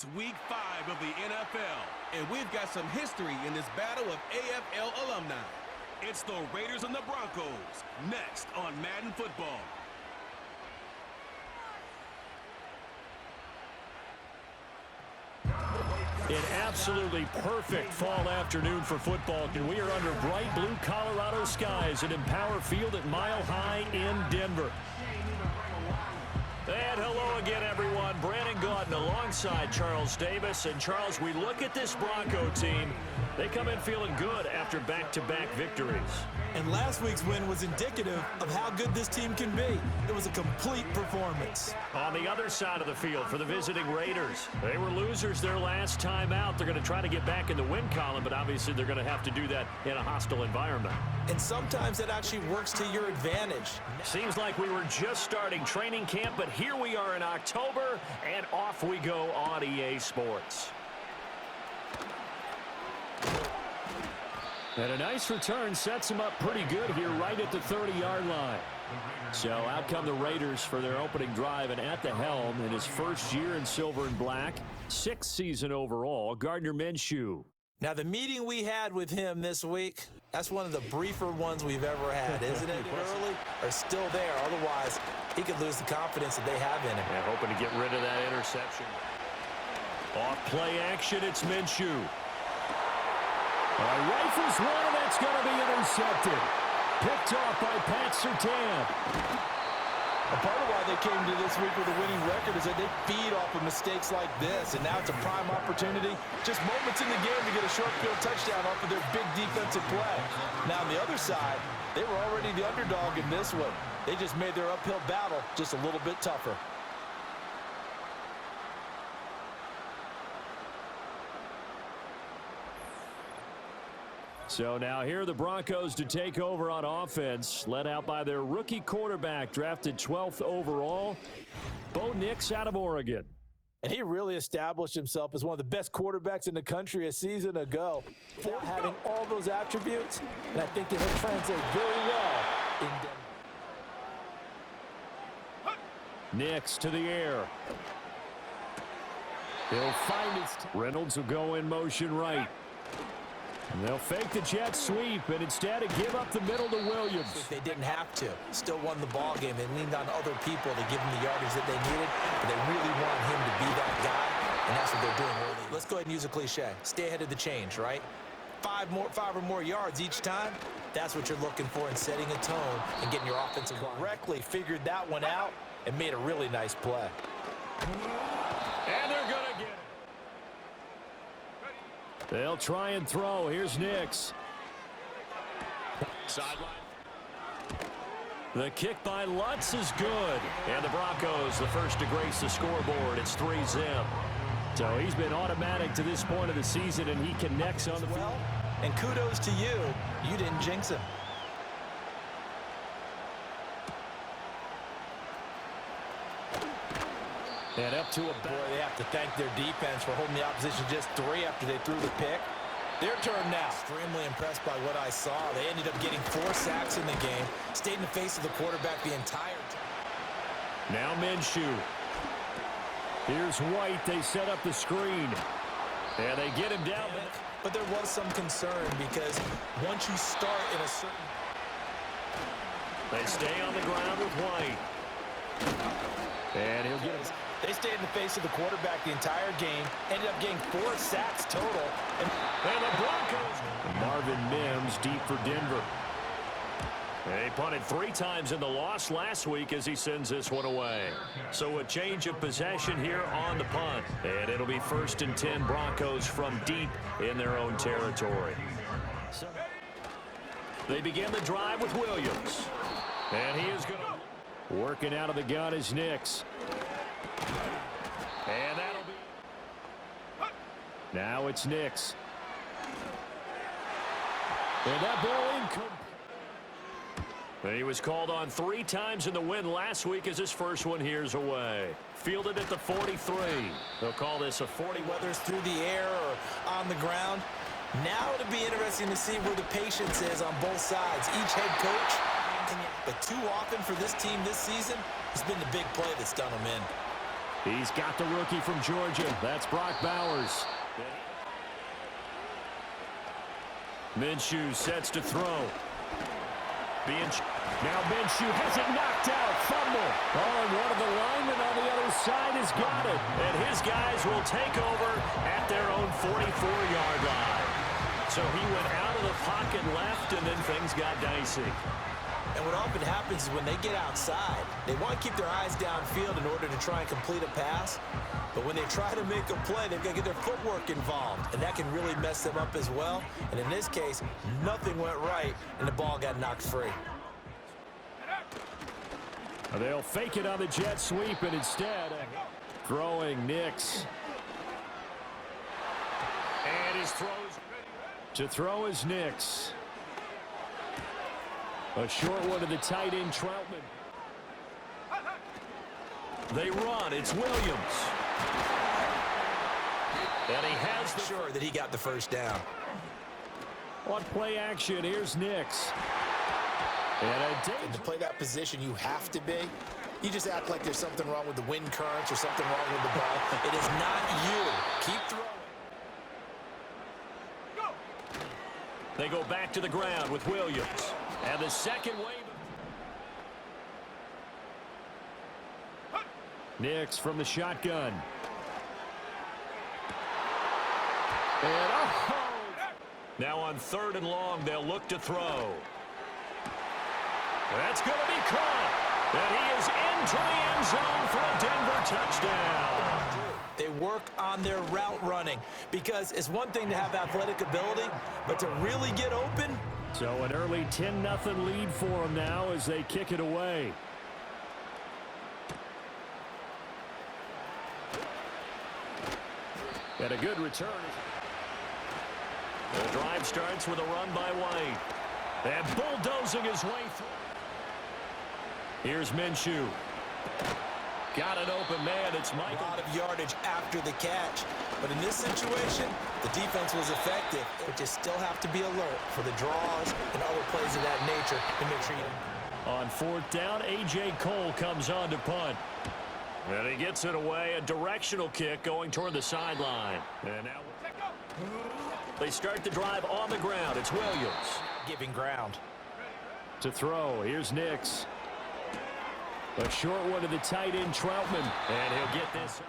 It's Week 5 of the NFL, and we've got some history in this battle of AFL alumni. It's the Raiders and the Broncos, next on Madden Football. An absolutely perfect fall afternoon for football, and we are under bright blue Colorado skies at Empower Field at Mile High in Denver. And hello again, everyone. Brandon Gaudin alongside Charles Davis. And, Charles, we look at this Bronco team. They come in feeling good after back-to-back victories. And last week's win was indicative of how good this team can be. It was a complete performance. On the other side of the field for the visiting Raiders, they were losers their last time out. They're going to try to get back in the win column, but obviously they're going to have to do that in a hostile environment. And sometimes it actually works to your advantage. Seems like we were just starting training camp, but here we are in October, and off we go on EA Sports. And a nice return sets him up pretty good here right at the 30-yard line. So out come the Raiders for their opening drive, and at the helm in his first year in silver and black, 6th season overall, Gardner Minshew. Now, the meeting we had with him this week, that's one of the briefer ones we've ever had, isn't it? Early or still there. Otherwise, he could lose the confidence that they have in him. And hoping to get rid of that interception. Off play action, it's Minshew. Rifles one, and that's going to be intercepted. Picked off by Pat Surtain. A part of why they came to this week with a winning record is that they feed off of mistakes like this, and now it's a prime opportunity, just moments in the game to get a short field touchdown off of their big defensive play. Now, on the other side, they were already the underdog in this one. They just made their uphill battle just a little bit tougher. So now here are the Broncos to take over on offense, led out by their rookie quarterback, drafted 12th overall, Bo Nix out of Oregon. And he really established himself as one of the best quarterbacks in the country a season ago. Now having all those attributes, and I think that he'll translate very well in Denver. Nix to the air. He'll find his... Reynolds will go in motion right. And they'll fake the jet sweep, and instead of give up the middle to Williams. They didn't have to. Still won the ball game. They leaned on other people to give them the yardage that they needed, but they really want him to be that guy, and that's what they're doing early. Let's go ahead and use a cliche. Stay ahead of the change, right? Five or more yards each time. That's what you're looking for in setting a tone and getting your offensive line. Correctly figured that one out and made a really nice play. And they're going to get it. They'll try and throw. Here's Nix. Sideline. The kick by Lutz is good. And the Broncos, the first to grace the scoreboard. It's 3-0. So he's been automatic to this point of the season, and he connects on the field. And kudos to you. You didn't jinx him. And up to a boy, they have to thank their defense for holding the opposition just 3 after they threw the pick. Their turn now. Extremely impressed by what I saw. They ended up getting 4 sacks in the game. Stayed in the face of the quarterback the entire time. Now Minshew. Here's White. They set up the screen. And they get him down. But there was some concern because once you start in a certain... They stay on the ground with White. And he'll get it. They stayed in the face of the quarterback the entire game. Ended up getting 4 sacks total. And the Broncos. Marvin Mims deep for Denver. They punted 3 times in the loss last week as he sends this one away. So a change of possession here on the punt. And it'll be 1st and 10 Broncos from deep in their own territory. They begin the drive with Williams. And he is going to... Working out of the gun is Nix. And that'll be... Now it's Nix. And that ball incomplete. He was called on 3 times in the win last week as his first one here's away. Fielded at the 43. They'll call this a 40. Whether it's through the air or on the ground. Now it'll be interesting to see where the patience is on both sides. Each head coach. But too often for this team this season has been the big play that's done them in. He's got the rookie from Georgia. That's Brock Bowers. Minshew sets to throw. Now Minshew has it knocked out. Fumble. Oh, and one of the linemen on the other side has got it. And his guys will take over at their own 44-yard line. So he went out of the pocket left, and then things got dicey. And what often happens is when they get outside, they want to keep their eyes downfield in order to try and complete a pass. But when they try to make a play, they've got to get their footwork involved. And that can really mess them up as well. And in this case, nothing went right, and the ball got knocked free. They'll fake it on the jet sweep, and instead, throwing Nix. And his throws. To throw is Nix. A short one to the tight end, Troutman. They run. It's Williams. And he has the... Sure that he got the first down. On play action, here's Nix. And to play that position, you have to be. You just act like there's something wrong with the wind currents or something wrong with the ball. It is not you. Keep throwing. They go back to the ground with Williams. And the second wave. Nix from the shotgun. And now on 3rd and long, they'll look to throw. That's going to be caught. And he is into the end zone for a Denver touchdown. They work on their route running because it's one thing to have athletic ability, but to really get open. So an early 10-0 lead for them now as they kick it away. And a good return. The drive starts with a run by White. And bulldozing his way through. Here's Minshew. Got an open man. It's Michael. A lot of yardage after the catch. But in this situation, the defense was effective. But you still have to be alert for the draws and other plays of that nature to make sure you... On 4th down, A.J. Cole comes on to punt. And he gets it away. A directional kick going toward the sideline. And now they start the drive on the ground. It's Williams. Giving ground. To throw. Here's Nix. A short one to the tight end, Troutman. And he'll get this.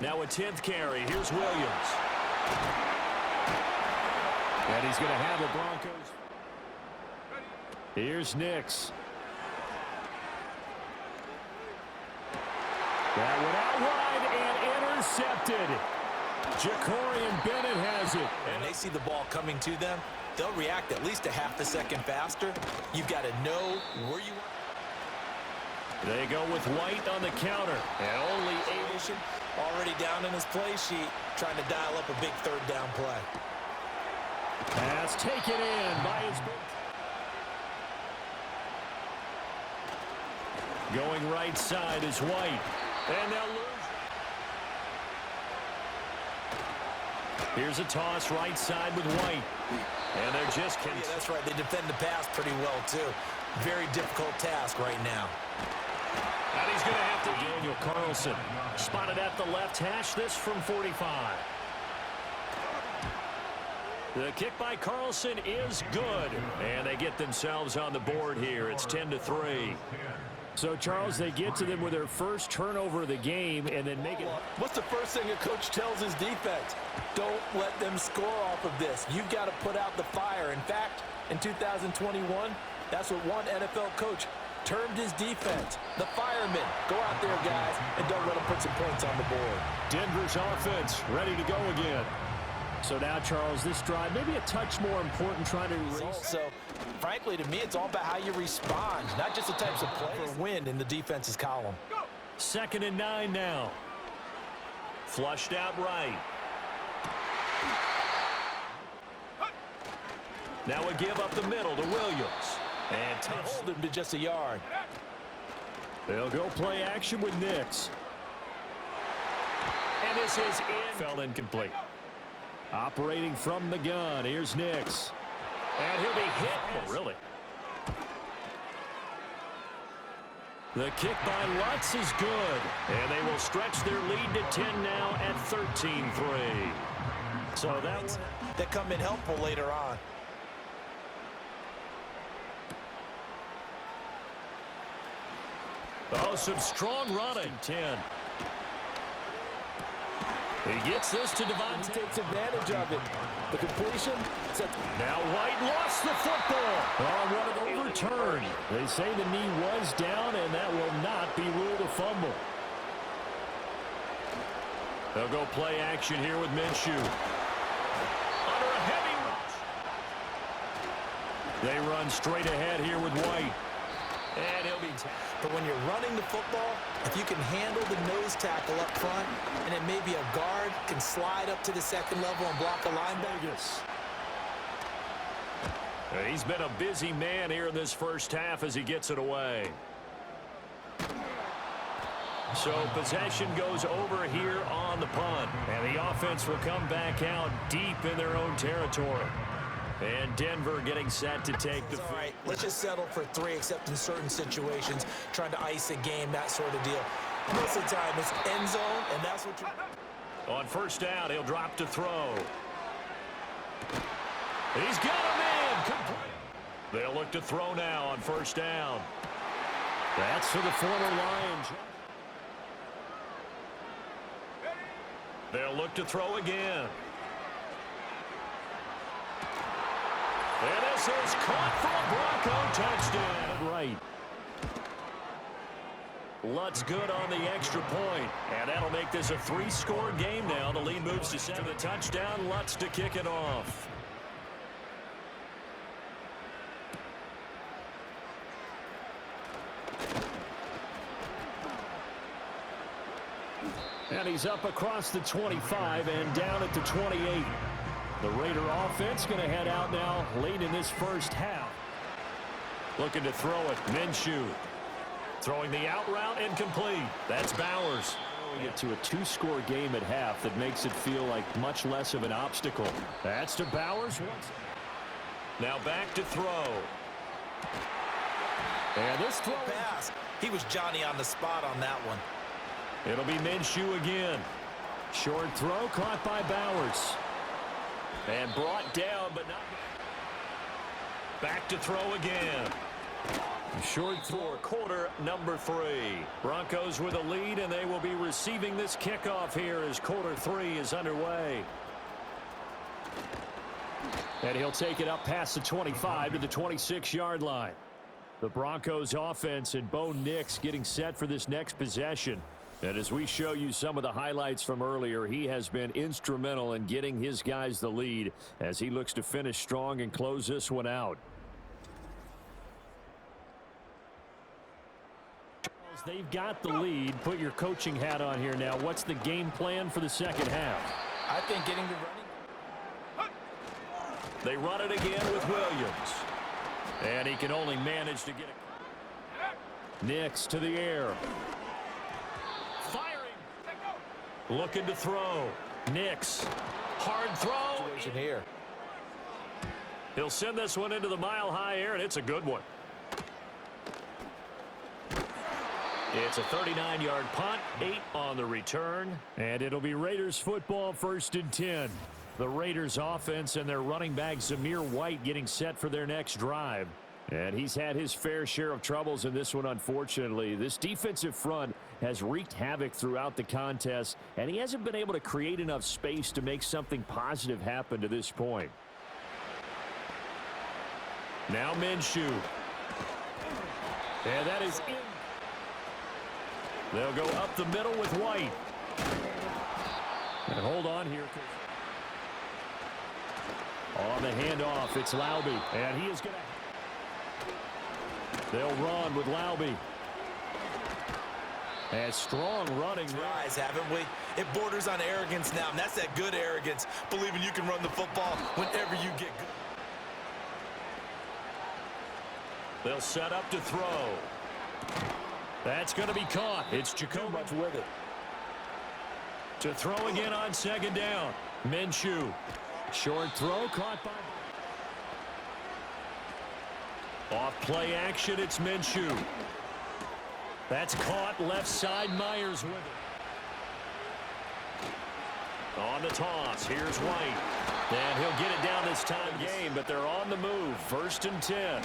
Now a 10th carry. Here's Williams. And he's going to have the Broncos. Here's Nix. That went out wide and intercepted. Jacorian Bennett has it. And they see the ball coming to them. They'll react at least a half a second faster. You've got to know where you are. They go with White on the counter. And only Asian already down in his play sheet, trying to dial up a big 3rd down play. Pass taken in by his... Going right side is White. And they'll lose. Here's a toss right side with White. And they're just... Yeah, that's right. They defend the pass pretty well, too. Very difficult task right now. And he's going to have to... Daniel Carlson spotted at the left hash. This from 45. The kick by Carlson is good. And they get themselves on the board here. It's 10-3. So, Charles, they get to them with their first turnover of the game and then make it... What's the first thing a coach tells his defense? Don't let them score off of this. You've got to put out the fire. In fact, in 2021, that's what one NFL coach termed his defense. The firemen. Go out there, guys, and don't let them put some points on the board. Denver's offense ready to go again. So now, Charles, this drive maybe a touch more important trying to erase. So, frankly, to me, it's all about how you respond, not just the types of play for win in the defense's column. 2nd and 9 now. Flushed out right. Now a give up the middle to Williams. And hold him to just a yard. They'll go play action with Nix. And this is in. Fell incomplete. Operating from the gun. Here's Nix. And he'll be hit. Oh, really? The kick by Lutz is good. And they will stretch their lead to 10 now at 13-3. So that come in helpful later on. Oh, some strong running. 10. He gets this to Devontae. He takes advantage of it. The completion. Now White lost the football. Oh, what an overturn. They say the knee was down, and that will not be ruled a fumble. They'll go play action here with Minshew. Under a heavy rush. They run straight ahead here with White. And he'll be tackled. But when you're running the football, if you can handle the nose tackle up front, and then maybe a guard can slide up to the second level and block a linebacker. He's been a busy man here in this first half as he gets it away. So possession goes over here on the punt. And the offense will come back out deep in their own territory. And Denver getting set to take the field. All right, let's just settle for 3, except in certain situations, trying to ice a game, that sort of deal. Most of the time, it's end zone, and that's what you're... On first down, he'll drop to throw. He's got him in. Complete. They'll look to throw now on first down. That's for the former Lions. They'll look to throw again. And this is caught for a Bronco touchdown. Right. Lutz good on the extra point. And that'll make this a 3-score game now. The lead moves to 7. The touchdown, Lutz to kick it off. And he's up across the 25 and down at the 28. The Raider offense going to head out now late in this first half. Looking to throw it. Minshew throwing the out route incomplete. That's Bowers. We get to a 2-score game at half that makes it feel like much less of an obstacle. That's to Bowers. Now back to throw. And this throw pass. He was Johnny on the spot on that one. It'll be Minshew again. Short throw caught by Bowers. And brought down, but not. Back to throw again. Short throw, quarter number 3. Broncos with a lead, and they will be receiving this kickoff here as quarter 3 is underway. And he'll take it up past the 25 to the 26-yard line. The Broncos offense and Bo Nix getting set for this next possession. And as we show you some of the highlights from earlier, he has been instrumental in getting his guys the lead as he looks to finish strong and close this one out. They've got the lead. Put your coaching hat on here now. What's the game plan for the second half? I think getting the running. They run it again with Williams. And he can only manage to get it. Nix to the air. Looking to throw. Nix. Hard throw. Here. He'll send this one into the mile-high air, and it's a good one. It's a 39-yard punt, 8 on the return, and it'll be Raiders football 1st and 10. The Raiders offense and their running back Zamir White getting set for their next drive. And he's had his fair share of troubles in this one, unfortunately. This defensive front has wreaked havoc throughout the contest, and he hasn't been able to create enough space to make something positive happen to this point. Now Minshew. And that is in. They'll go up the middle with White. And hold on here. On the handoff, it's Laube. And he is going to... They'll run with Laube. And strong running. Rise, haven't we? It borders on arrogance now, and that's that good arrogance, believing you can run the football whenever you get good. They'll set up to throw. That's going to be caught. It's Jacoby with it. to throw again on 2nd down. Minshew. Short throw caught by. Off play action, it's Minshew. That's caught left side. Myers with it. On the toss, here's White. And he'll get it down this time game, but they're on the move. 1st and 10.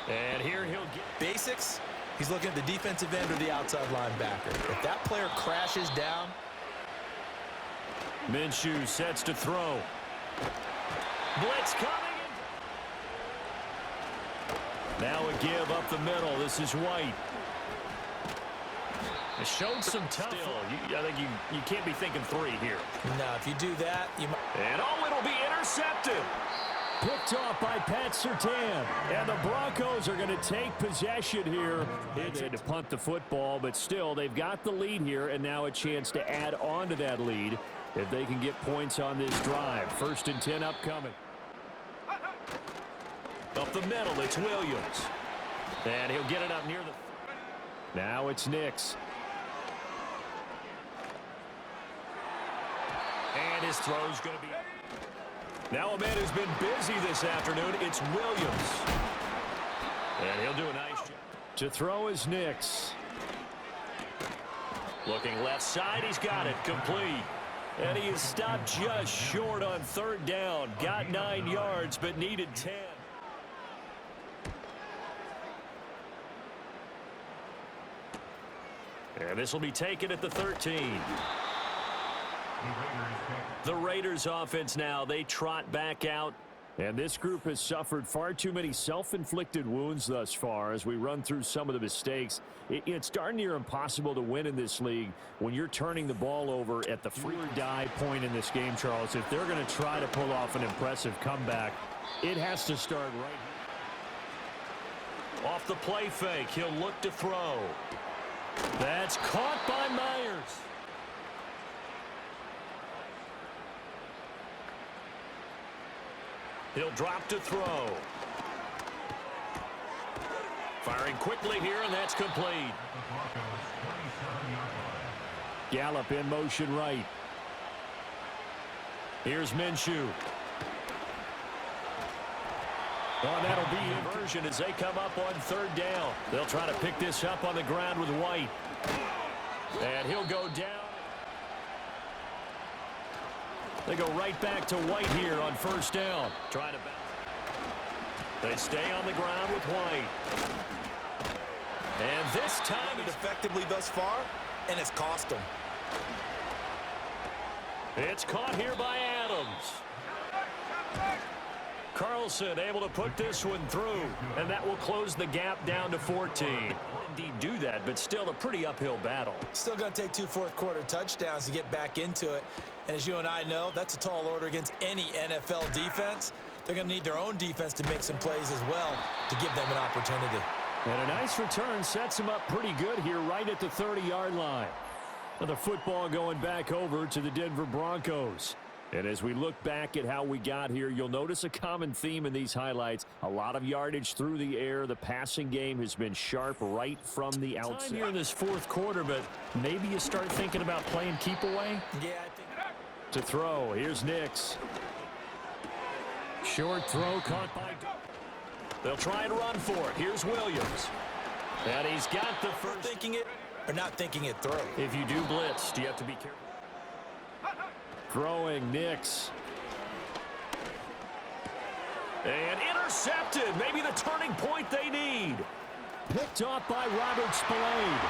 And here he'll get basics. He's looking at the defensive end or the outside linebacker. If that player crashes down. Minshew sets to throw. Blitz coming. Now a give up the middle. This is White. It showed some tough. I think you can't be thinking 3 here. No, if you do that, you might. And it'll be intercepted. Picked off by Pat Surtain. And the Broncos are going to take possession here. They had to punt the football, but still, they've got the lead here, and now a chance to add on to that lead if they can get points on this drive. 1st and 10 upcoming. Up the middle, it's Williams. And he'll get it up near the... Now it's Nix. And his throw's going to be... Now a man who's been busy this afternoon, it's Williams. And he'll do a nice job. To throw is Nix. Looking left side, he's got it, complete. And he is stopped just short on 3rd down. Got 9 yards, but needed 10. And this will be taken at the 13. The Raiders offense now, they trot back out. And this group has suffered far too many self-inflicted wounds thus far as we run through some of the mistakes. It's darn near impossible to win in this league when you're turning the ball over at the free or die point in this game, Charles. If they're going to try to pull off an impressive comeback, it has to start right here. Off the play fake, he'll look to throw. That's caught by Myers. He'll drop to throw. Firing quickly here, and that's complete. Gallup in motion right. Here's Minshew. Oh, that'll be inversion as they come up on 3rd down. They'll try to pick this up on the ground with White. And he'll go down. They go right back to White here on 1st down. Trying to bounce. They stay on the ground with White. And this time it effectively thus far, and it's cost them. It's caught here by Adams. Carlson able to put this one through, and that will close the gap down to 14. Indeed do that, but still a pretty uphill battle. Still going to take 2 fourth-quarter touchdowns to get back into it. And as you and I know, that's a tall order against any NFL defense. They're going to need their own defense to make some plays as well to give them an opportunity. And a nice return sets them up pretty good here right at the 30-yard line. The football going back over to the Denver Broncos. And as we look back at how we got here, you'll notice a common theme in these highlights. A lot of yardage through the air. The passing game has been sharp right from the outset. Time here in this 4th quarter, but maybe you start thinking about playing keep away. Yeah, I think. To throw, here's Nix. Short throw caught by... They'll try and run for it. Here's Williams. And he's got the first... Thinking it or not thinking it through. If you do blitz, do you have to be careful? Throwing Nix. And intercepted. Maybe the turning point they need. Picked off by Robert Spillane.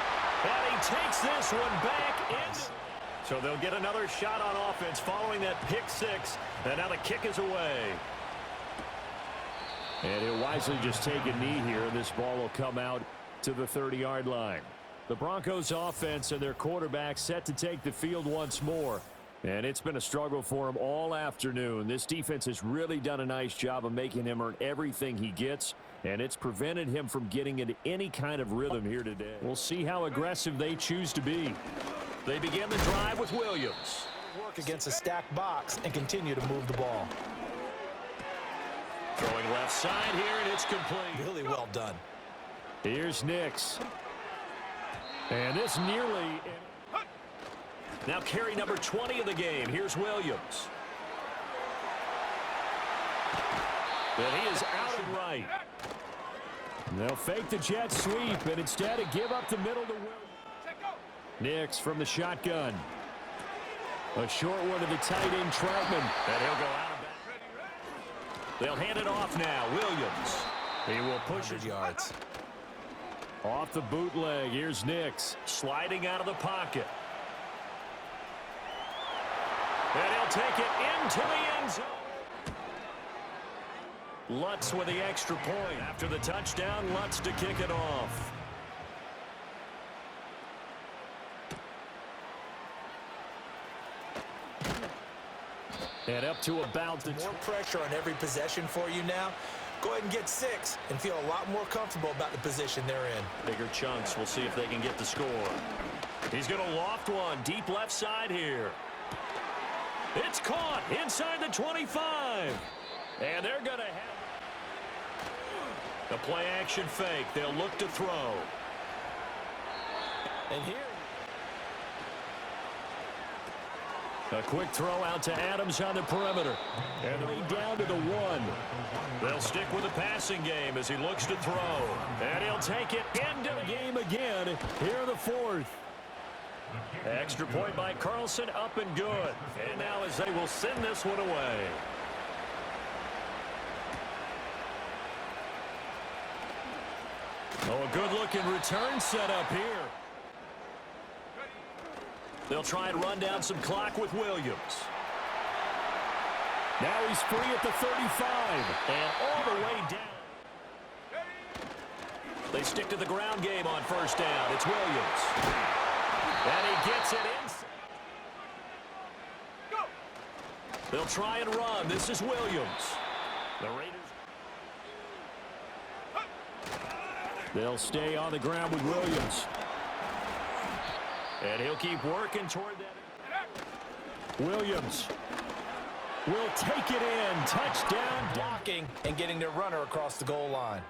And he takes this one back in. So they'll get another shot on offense following that pick 6. And now the kick is away. And he'll wisely just take a knee here. This ball will come out to the 30-yard line. The Broncos offense and their quarterback set to take the field once more. And it's been a struggle for him all afternoon. This defense has really done a nice job of making him earn everything he gets, and it's prevented him from getting into any kind of rhythm here today. We'll see how aggressive they choose to be. They begin the drive with Williams. Work against a stacked box and continue to move the ball. Throwing left side here, and it's complete. Really well done. Here's Nix. And this nearly... Now carry number 20 of the game. Here's Williams. And he is out and right. They'll fake the jet sweep and instead give up the middle to Williams. Nix from the shotgun. A short one to the tight end, Troutman. And he'll go out of bounds. They'll hand it off now. Williams. He will push it. Yards. Off the bootleg. Here's Nix. Sliding out of the pocket. And he'll take it into the end zone. Lutz with the extra point. After the touchdown, Lutz to kick it off. And up to about the... More pressure on every possession for you now. Go ahead and get 6 and feel a lot more comfortable about the position they're in. Bigger chunks. We'll see if they can get the score. He's going to loft one deep left side here. It's caught inside the 25. And they're going to have the play action fake. They'll look to throw. And here. A quick throw out to Adams on the perimeter. And they're down to the 1. They'll stick with the passing game as he looks to throw. And he'll take it into the game again here in the 4th. Extra point by Carlson, up and good. And now as they will send this one away. Oh, a good-looking return set up here. They'll try and run down some clock with Williams. Now he's free at the 35. And all the way down. They stick to the ground game on first down. It's Williams. And he gets it in. They'll try and run. This is Williams. The Raiders. They'll stay on the ground with Williams. And he'll keep working toward that. Williams will take it in. Touchdown. Blocking and getting their runner across the goal line.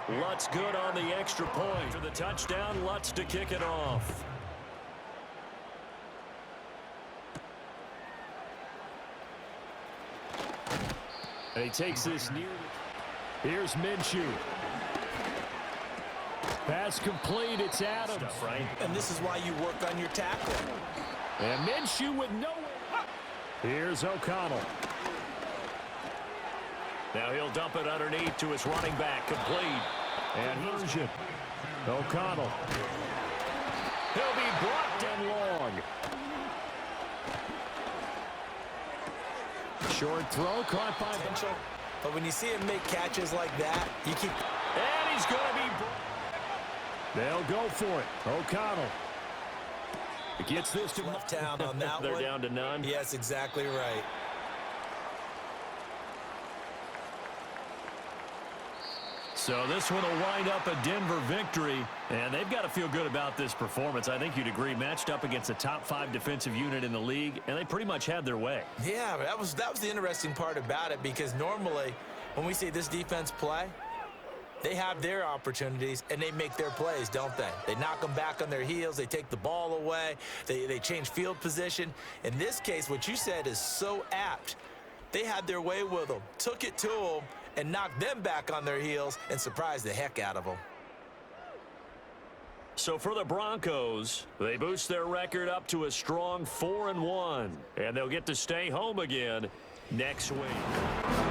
Lutz good on the extra point. For the touchdown, Lutz to kick it off. And he takes this near. Here's Minshew. Pass complete. It's Adams. Right? And this is why you work on your tackle. And Minshew with nowhere. Here's O'Connell. Now he'll dump it underneath to his running back. Complete. And Version. O'Connell. He'll be blocked and long. Short throw caught by potential. But when you see him make catches like that, you keep... And he's going to be... They'll go for it. O'Connell. Gets this to left town on that They're one. Down to none. Yes, exactly right. So this one will wind up a Denver victory, and they've got to feel good about this performance. I think you'd agree, matched up against a top 5 defensive unit in the league, and they pretty much had their way. Yeah, that was the interesting part about it, because normally when we see this defense play, they have their opportunities, and they make their plays, don't they? They knock them back on their heels. They take the ball away. They change field position. In this case, what you said is so apt. They had their way with them, took it to them, and knocked them back on their heels and surprised the heck out of them. So for the Broncos, they boost their record up to a strong 4-1, and they'll get to stay home again next week.